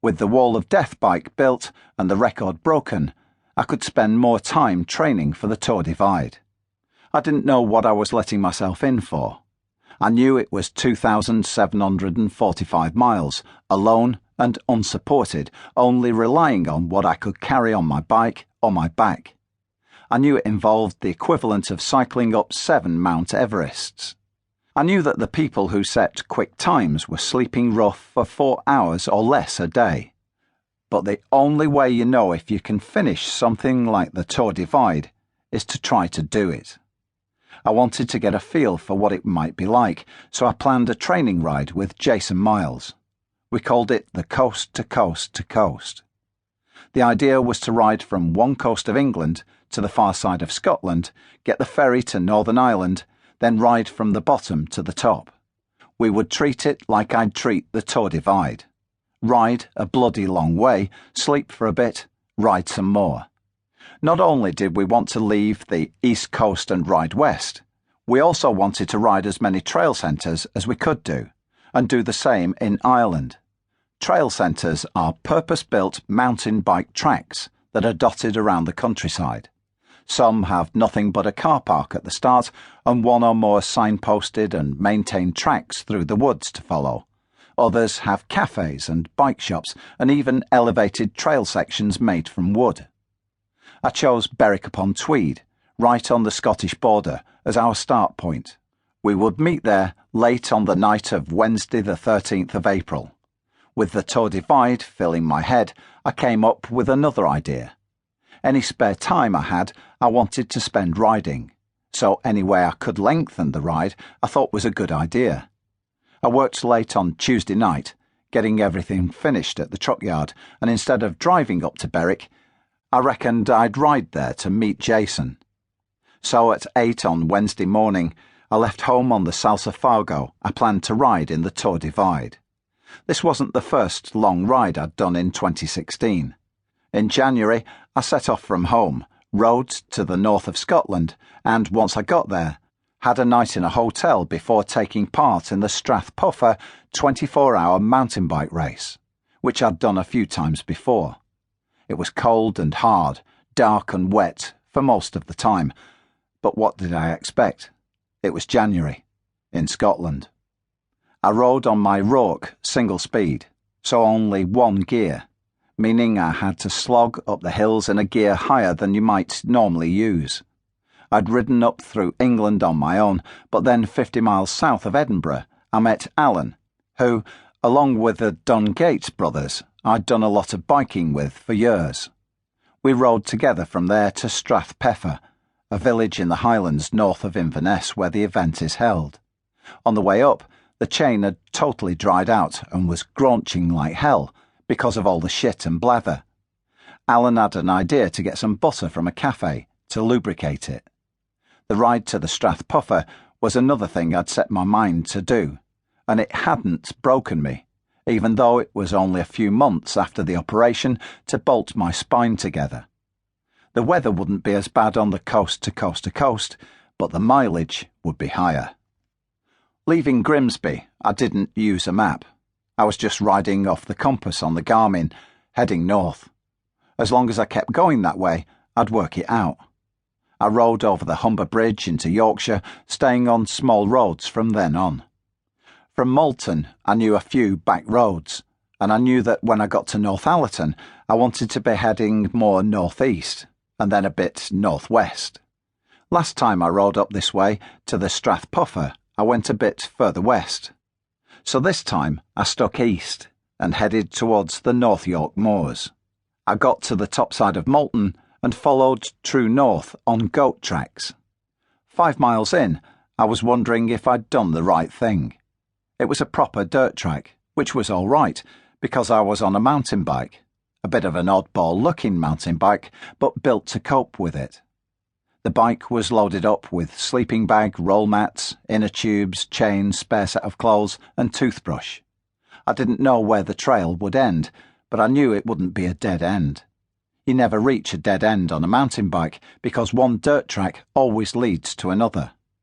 With the Wall of Death bike built and the record broken, I could spend more time training for the Tour Divide. I didn't know what I was letting myself in for. I knew it was 2,745 miles, alone and unsupported, only relying on what I could carry on my bike or my back. I knew it involved the equivalent of cycling up 7 Mount Everests. I knew that the people who set quick times were sleeping rough for 4 hours or less a day. But the only way you know if you can finish something like the Tour Divide is to try to do it. I wanted to get a feel for what it might be like, so I planned a training ride with Jason Miles. We called it the Coast to Coast to Coast. The idea was to ride from one coast of England to the far side of Scotland, get the ferry to Northern Ireland, then ride from the bottom to the top. We would treat it like I'd treat the Tour Divide. Ride a bloody long way, sleep for a bit, ride some more. Not only did we want to leave the East Coast and ride west, we also wanted to ride as many trail centres as we could do, and do the same in Ireland. Trail centres are purpose-built mountain bike tracks that are dotted around the countryside. Some have nothing but a car park at the start and one or more signposted and maintained tracks through the woods to follow. Others have cafes and bike shops and even elevated trail sections made from wood. I chose Berwick-upon-Tweed, right on the Scottish border, as our start point. We would meet there late on the night of Wednesday the 13th of April. With the Tour Divide filling my head, I came up with another idea. Any spare time I had, I wanted to spend riding, so any way I could lengthen the ride I thought was a good idea. I worked late on Tuesday night, getting everything finished at the truck yard, and instead of driving up to Berwick, I reckoned I'd ride there to meet Jason. So at 8 on Wednesday morning, I left home on the Salsa Fargo I planned to ride in the Tour Divide. This wasn't the first long ride I'd done in 2016. In January, I set off from home, rode to the north of Scotland, and once I got there, had a night in a hotel before taking part in the Strathpuffer 24-hour mountain bike race, which I'd done a few times before. It was cold and hard, dark and wet for most of the time, but what did I expect? It was January, in Scotland. I rode on my Rourke single speed, so only one gear, meaning I had to slog up the hills in a gear higher than you might normally use. I'd ridden up through England on my own, but then 50 miles south of Edinburgh, I met Alan, who, along with the Dungate brothers, I'd done a lot of biking with for years. We rode together from there to Strathpeffer, a village in the Highlands north of Inverness where the event is held. On the way up, the chain had totally dried out and was graunching like hell because of all the shit and blather. Alan had an idea to get some butter from a cafe to lubricate it. The ride to the Strathpuffer was another thing I'd set my mind to do, and it hadn't broken me, even though it was only a few months after the operation to bolt my spine together. The weather wouldn't be as bad on the coast to coast to coast, but the mileage would be higher. Leaving Grimsby, I didn't use a map. I was just riding off the compass on the Garmin, heading north. As long as I kept going that way, I'd work it out. I rode over the Humber Bridge into Yorkshire, staying on small roads from then on. From Malton, I knew a few back roads, and I knew that when I got to Northallerton, I wanted to be heading more northeast, and then a bit northwest. Last time I rode up this way to the Strathpuffer, I went a bit further west. So this time I stuck east and headed towards the North York Moors. I got to the top side of Malton and followed true north on goat tracks. 5 miles in, I was wondering if I'd done the right thing. It was a proper dirt track, which was all right, because I was on a mountain bike, a bit of an oddball-looking mountain bike, but built to cope with it. The bike was loaded up with sleeping bag, roll mats, inner tubes, chain, spare set of clothes, and toothbrush. I didn't know where the trail would end, but I knew it wouldn't be a dead end. You never reach a dead end on a mountain bike because one dirt track always leads to another.